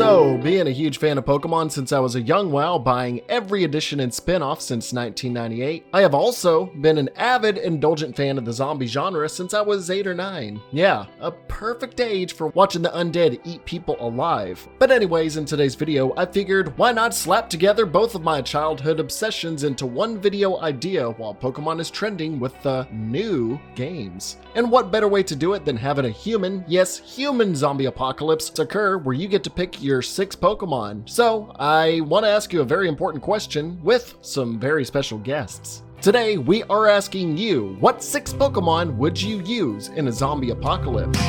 So, being a huge fan of Pokemon since I was a young WoW, buying every edition and spin-off since 1998, I have also been an avid, indulgent fan of the zombie genre since I was 8 or 9. Yeah, a perfect age for watching the undead eat people alive. But anyways, in today's video, I figured why not slap together both of my childhood obsessions into one video idea while Pokemon is trending with the new games. And what better way to do it than having a human, yes, human zombie apocalypse occur where you get to pick your 6 Pokemon. So I want to ask you a very important question with some very special guests. Today we are asking you, what 6 Pokemon would you use in a zombie apocalypse?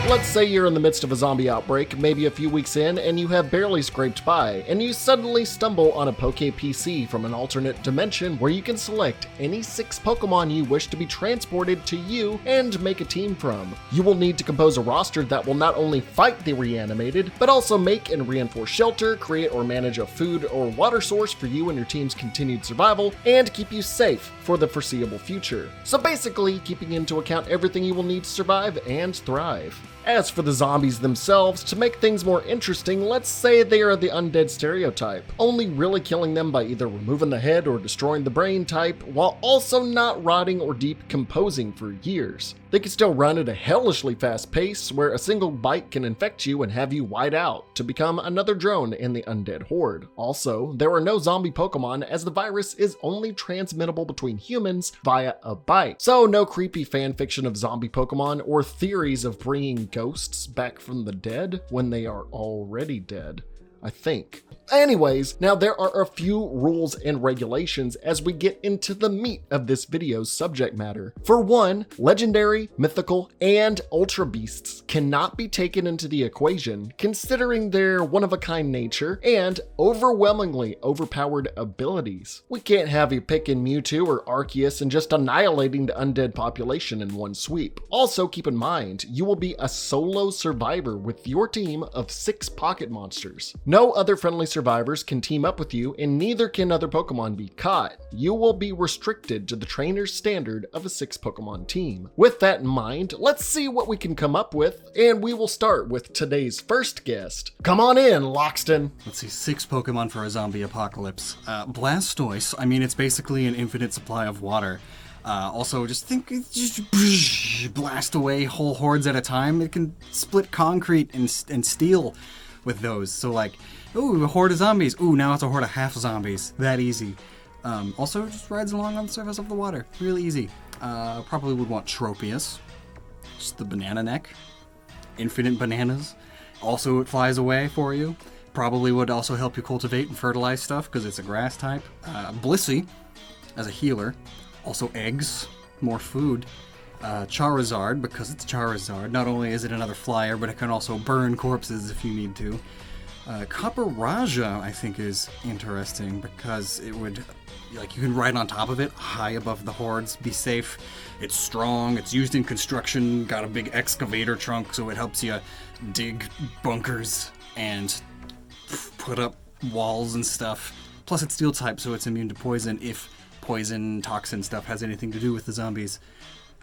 Let's say you're in the midst of a zombie outbreak, maybe a few weeks in, and you have barely scraped by, and you suddenly stumble on a Poke PC from an alternate dimension where you can select any 6 Pokemon you wish to be transported to you and make a team from. You will need to compose a roster that will not only fight the reanimated, but also make and reinforce shelter, create or manage a food or water source for you and your team's continued survival, and keep you safe for the foreseeable future. So basically, keeping into account everything you will need to survive and thrive. As for the zombies themselves, to make things more interesting, let's say they are the undead stereotype, only really killing them by either removing the head or destroying the brain type, while also not rotting or decomposing for years. They can still run at a hellishly fast pace, where a single bite can infect you and have you white out to become another drone in the undead horde. Also, there are no zombie Pokemon, as the virus is only transmittable between humans via a bite. So no creepy fanfiction of zombie Pokemon or theories of bringing ghosts back from the dead when they are already dead, I think. Anyways, now there are a few rules and regulations as we get into the meat of this video's subject matter. For one, legendary, mythical, and ultra beasts cannot be taken into the equation, considering their one-of-a-kind nature and overwhelmingly overpowered abilities. We can't have you picking Mewtwo or Arceus and just annihilating the undead population in one sweep. Also, keep in mind, you will be a solo survivor with your team of 6 pocket monsters. No other friendly survivors can team up with you, and neither can other Pokemon be caught. You will be restricted to the trainer's standard of a 6 Pokemon team. With that in mind, let's see what we can come up with, and we will start with today's first guest. Come on in, Lockstin. Let's see, 6 Pokemon for a zombie apocalypse. Blastoise, I mean, it's basically an infinite supply of water. Also, just blast away whole hordes at a time. It can split concrete and steel with those. So like, ooh, a horde of zombies. Ooh, now it's a horde of half zombies. That easy. Also, just rides along on the surface of the water. Really easy. Probably would want Tropius. Just the banana neck. Infinite bananas. Also, it flies away for you. Probably would also help you cultivate and fertilize stuff because it's a grass type. Blissey as a healer. Also eggs. More food. Charizard, because it's Charizard. Not only is it another flyer, but it can also burn corpses if you need to. Copperajah, I think, is interesting because it would, like, you can ride on top of it, high above the hordes, be safe. It's strong, it's used in construction, got a big excavator trunk, so it helps you dig bunkers and put up walls and stuff. Plus it's steel type, so it's immune to poison if poison, toxin stuff has anything to do with the zombies.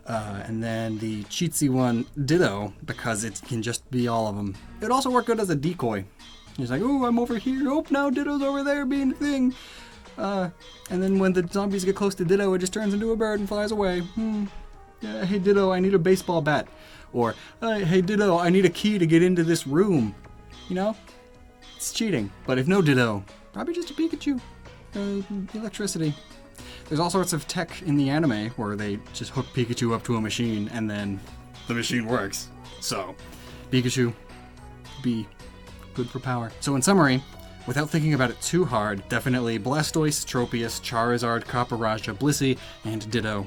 And then the cheatsy one, Ditto, because it can just be all of them. It'd also work good as a decoy. He's like, oh, I'm over here. Oh, now Ditto's over there being a thing. And then when the zombies get close to Ditto, it just turns into a bird and flies away. Yeah, hey, Ditto, I need a baseball bat. Or, hey, Ditto, I need a key to get into this room. You know? It's cheating. But if no Ditto, probably just a Pikachu. Electricity. There's all sorts of tech in the anime where they just hook Pikachu up to a machine and then the machine works. So, Pikachu, be good for power. So in summary, without thinking about it too hard, definitely Blastoise, Tropius, Charizard, Copperajah, Blissey, and Ditto.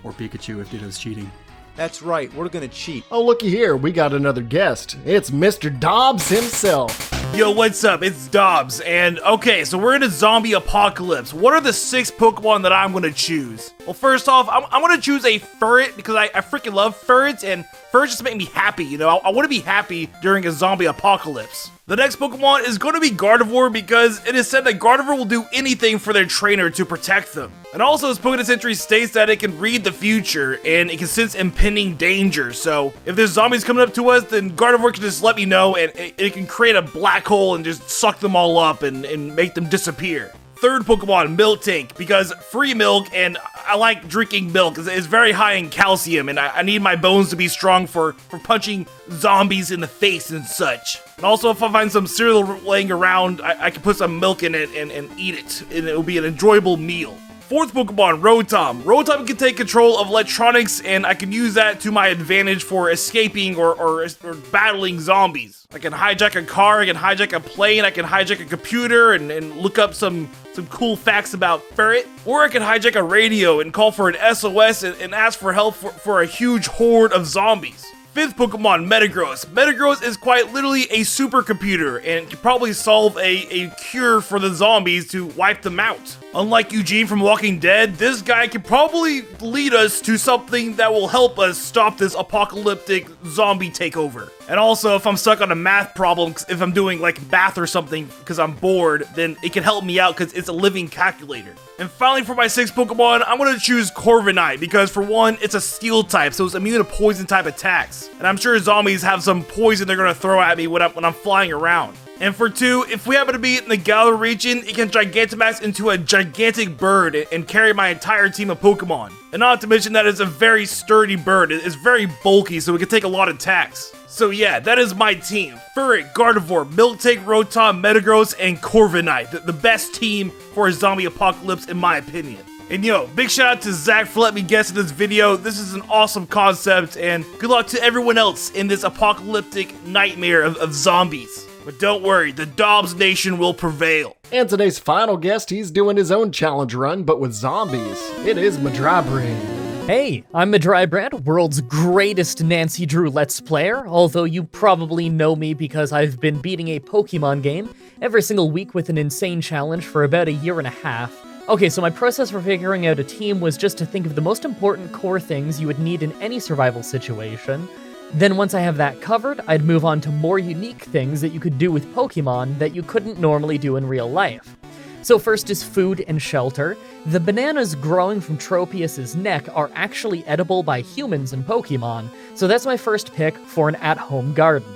Or Pikachu if Ditto's cheating. That's right, we're gonna cheat. Oh, looky here, we got another guest. It's Mr. Dobbs himself. Yo, what's up? It's Dobbs, and okay, so we're in a zombie apocalypse. What are the 6 Pokemon that I'm gonna choose? Well, first off, I'm gonna choose a ferret because I freaking love ferrets, and ferrets just make me happy, you know? I wanna be happy during a zombie apocalypse. The next Pokemon is going to be Gardevoir because it is said that Gardevoir will do anything for their trainer to protect them. And also, its Pokédex entry states that it can read the future and it can sense impending danger. So if there's zombies coming up to us, then Gardevoir can just let me know and it can create a black hole and just suck them all up and make them disappear. Third Pokemon, Miltank, because free milk, and I like drinking milk. It's very high in calcium, and I need my bones to be strong for punching zombies in the face and such. And also, if I find some cereal laying around, I can put some milk in it and eat it, and it will be an enjoyable meal. Fourth Pokemon, Rotom. Rotom can take control of electronics, and I can use that to my advantage for escaping or battling zombies. I can hijack a car, I can hijack a plane, I can hijack a computer and look up some cool facts about Ferret. Or I can hijack a radio and call for an SOS and ask for help for a huge horde of zombies. Fifth Pokemon, Metagross. Metagross is quite literally a supercomputer and can probably solve a cure for the zombies to wipe them out. Unlike Eugene from Walking Dead, this guy can probably lead us to something that will help us stop this apocalyptic zombie takeover. And also, if I'm stuck on a math problem, if I'm doing like math or something because I'm bored, then it can help me out because it's a living calculator. And finally, for my sixth Pokemon, I'm going to choose Corviknight because for one, it's a steel type, so it's immune to poison type attacks. And I'm sure zombies have some poison they're going to throw at me when I'm flying around. And for two, if we happen to be in the Galar region, it can Gigantamax into a gigantic bird and carry my entire team of Pokemon. And not to mention that it's a very sturdy bird. It's very bulky, so it can take a lot of attacks. So yeah, that is my team. Ferret, Gardevoir, Miltank, Rotom, Metagross, and Corviknight. The best team for a zombie apocalypse in my opinion. And yo, big shout out to Zach for letting me guest in this video. This is an awesome concept, and good luck to everyone else in this apocalyptic nightmare of zombies. But don't worry, the Dobbs Nation will prevail. And today's final guest, he's doing his own challenge run, but with zombies. It is Mah-Dry-Bread. Hey, I'm Mah-Dry-Bread, world's greatest Nancy Drew Let's Player, although you probably know me because I've been beating a Pokemon game every single week with an insane challenge for about a year and a half. Okay, so my process for figuring out a team was just to think of the most important core things you would need in any survival situation. Then once I have that covered, I'd move on to more unique things that you could do with Pokemon that you couldn't normally do in real life. So first is food and shelter. The bananas growing from Tropius's neck are actually edible by humans and Pokemon, so that's my first pick for an at-home garden.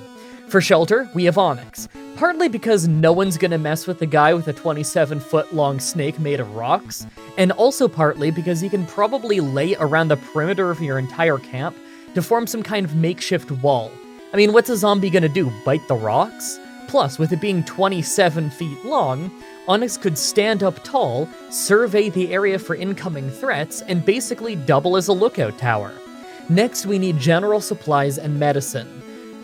For shelter, we have Onyx. Partly because no one's gonna mess with the guy with a 27-foot-long snake made of rocks, and also partly because he can probably lay around the perimeter of your entire camp to form some kind of makeshift wall. I mean, what's a zombie gonna do, bite the rocks? Plus, with it being 27 feet long, Onyx could stand up tall, survey the area for incoming threats, and basically double as a lookout tower. Next, we need general supplies and medicine.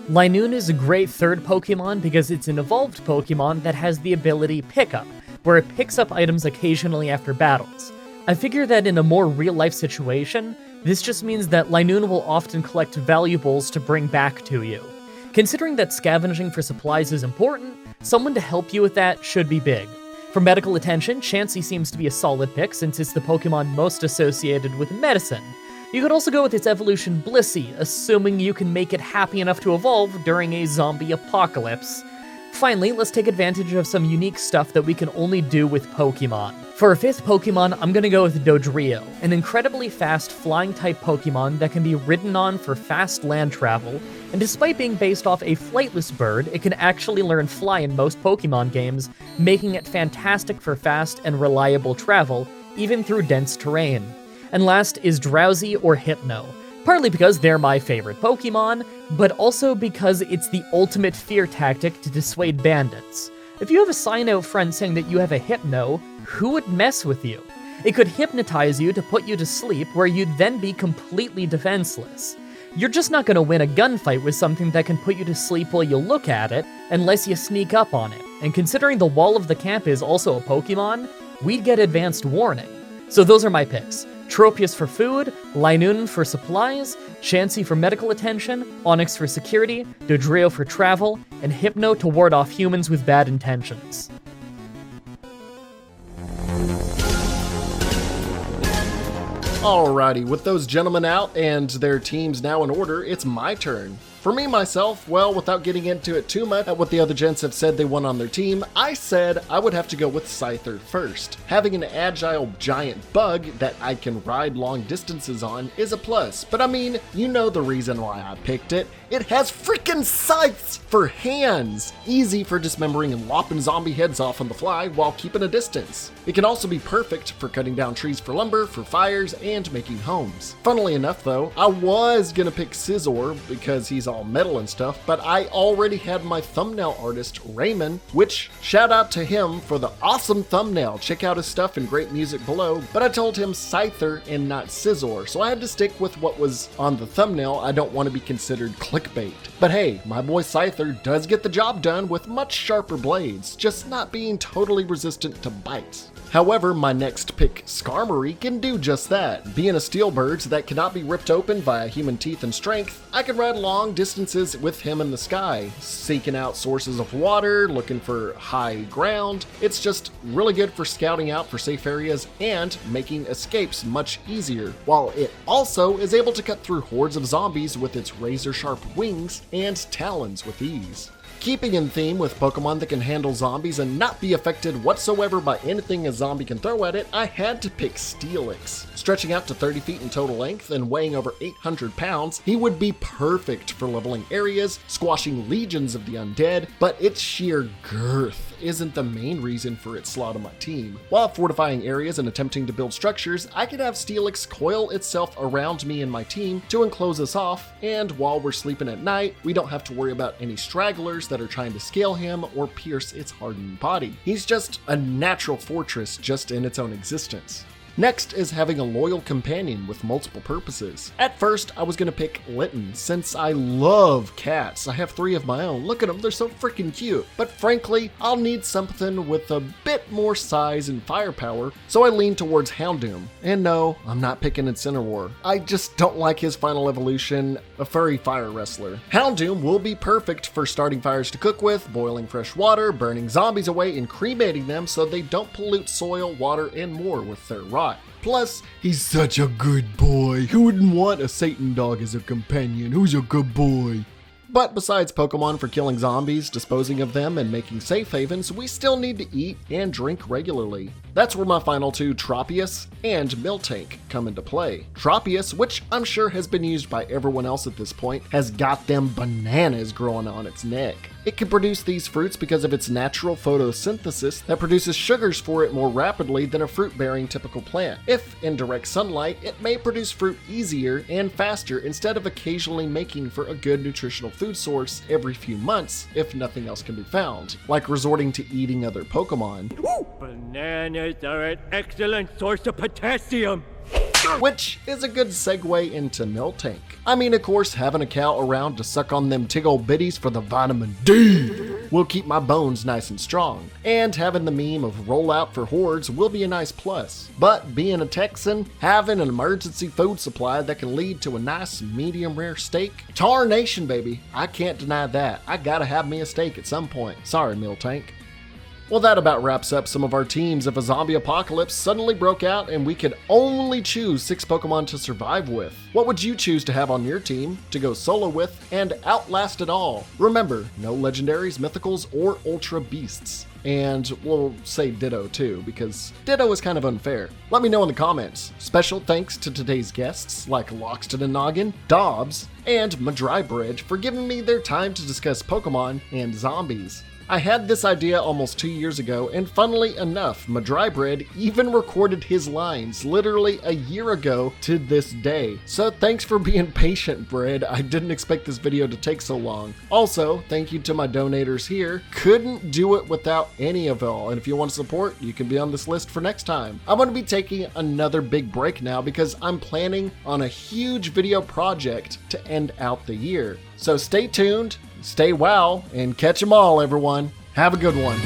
Linoone is a great third Pokemon because it's an evolved Pokemon that has the ability Pickup, where it picks up items occasionally after battles. I figure that in a more real-life situation, this just means that Linoone will often collect valuables to bring back to you. Considering that scavenging for supplies is important, someone to help you with that should be big. For medical attention, Chansey seems to be a solid pick since it's the Pokemon most associated with medicine. You could also go with its evolution Blissey, assuming you can make it happy enough to evolve during a zombie apocalypse. Finally, let's take advantage of some unique stuff that we can only do with Pokemon. For a fifth Pokemon, I'm gonna go with Dodrio, an incredibly fast flying-type Pokemon that can be ridden on for fast land travel, and despite being based off a flightless bird, it can actually learn fly in most Pokemon games, making it fantastic for fast and reliable travel, even through dense terrain. And last is Drowsy or Hypno, partly because they're my favorite Pokemon, but also because it's the ultimate fear tactic to dissuade bandits. If you have a sign out front saying that you have a Hypno, who would mess with you? It could hypnotize you to put you to sleep, where you'd then be completely defenseless. You're just not gonna win a gunfight with something that can put you to sleep while you look at it, unless you sneak up on it. And considering the wall of the camp is also a Pokemon, we'd get advanced warning. So those are my picks. Tropius for food, Linoone for supplies, Chansey for medical attention, Onyx for security, Dodrio for travel, and Hypno to ward off humans with bad intentions. Alrighty, with those gentlemen out and their teams now in order, it's my turn. For me, myself, well, without getting into it too much at what the other gents have said they want on their team, I said I would have to go with Scyther first. Having an agile giant bug that I can ride long distances on is a plus, but I mean, you know the reason why I picked it. It has freaking scythes for hands! Easy for dismembering and lopping zombie heads off on the fly while keeping a distance. It can also be perfect for cutting down trees for lumber, for fires, and making homes. Funnily enough though, I was gonna pick Scizor because he's all metal and stuff, but I already had my thumbnail artist, Raymond, which shout out to him for the awesome thumbnail. Check out his stuff and great music below, but I told him Scyther and not Scizor, so I had to stick with what was on the thumbnail. I don't want to be considered clickbait. But hey, my boy Scyther does get the job done with much sharper blades, just not being totally resistant to bites. However, my next pick, Skarmory, can do just that. Being a steel bird that cannot be ripped open via human teeth and strength, I can ride long distances with him in the sky, seeking out sources of water, looking for high ground. It's just really good for scouting out for safe areas and making escapes much easier, while it also is able to cut through hordes of zombies with its razor-sharp wings and talons with ease. Keeping in theme with Pokemon that can handle zombies and not be affected whatsoever by anything a zombie can throw at it, I had to pick Steelix. Stretching out to 30 feet in total length and weighing over 800 pounds, he would be perfect for leveling areas, squashing legions of the undead, but its sheer girth isn't the main reason for its slot on my team. While fortifying areas and attempting to build structures, I could have Steelix coil itself around me and my team to enclose us off, and while we're sleeping at night, we don't have to worry about any stragglers that are trying to scale him or pierce its hardened body. He's just a natural fortress just in its own existence. Next is having a loyal companion with multiple purposes. At first, I was gonna pick Litten, since I love cats. I have 3 of my own. Look at them, they're so freaking cute. But frankly, I'll need something with a bit more size and firepower, so I lean towards Houndoom. And no, I'm not picking Incineroar. I just don't like his final evolution, a furry fire wrestler. Houndoom will be perfect for starting fires to cook with, boiling fresh water, burning zombies away, and cremating them so they don't pollute soil, water, and more with their rot. Plus, he's such a good boy. Who wouldn't want a Satan dog as a companion? Who's a good boy? But besides Pokemon for killing zombies, disposing of them, and making safe havens, we still need to eat and drink regularly. That's where my final 2, Tropius and Miltank, come into play. Tropius, which I'm sure has been used by everyone else at this point, has got them bananas growing on its neck. It can produce these fruits because of its natural photosynthesis that produces sugars for it more rapidly than a fruit-bearing typical plant. If in direct sunlight, it may produce fruit easier and faster instead of occasionally making for a good nutritional food source every few months if nothing else can be found, like resorting to eating other Pokemon. Bananas are an excellent source of potassium. Which is a good segue into Miltank. I mean, of course, having a cow around to suck on them tig-ol' bitties for the vitamin D will keep my bones nice and strong. And having the meme of rollout for hordes will be a nice plus. But being a Texan, having an emergency food supply that can lead to a nice medium rare steak, tarnation baby, I can't deny that. I gotta have me a steak at some point. Sorry, Miltank. Well, that about wraps up some of our teams if a zombie apocalypse suddenly broke out and we could only choose 6 Pokemon to survive with. What would you choose to have on your team, to go solo with, and outlast it all? Remember, no legendaries, mythicals, or ultra beasts. And we'll say Ditto too, because Ditto is kind of unfair. Let me know in the comments. Special thanks to today's guests like Lockstin and Gnoggin, Dobbs, and Mah-Dry-Bread for giving me their time to discuss Pokemon and zombies. I had this idea almost 2 years ago, and funnily enough, Mah-Dry-Bread even recorded his lines literally a year ago to this day. So thanks for being patient, Bread. I didn't expect this video to take so long. Also, thank you to my donators here. Couldn't do it without any of y'all, and if you want to support, you can be on this list for next time. I'm going to be taking another big break now because I'm planning on a huge video project to end out the year. So stay tuned, stay wow, and catch 'em all, everyone. Have a good one.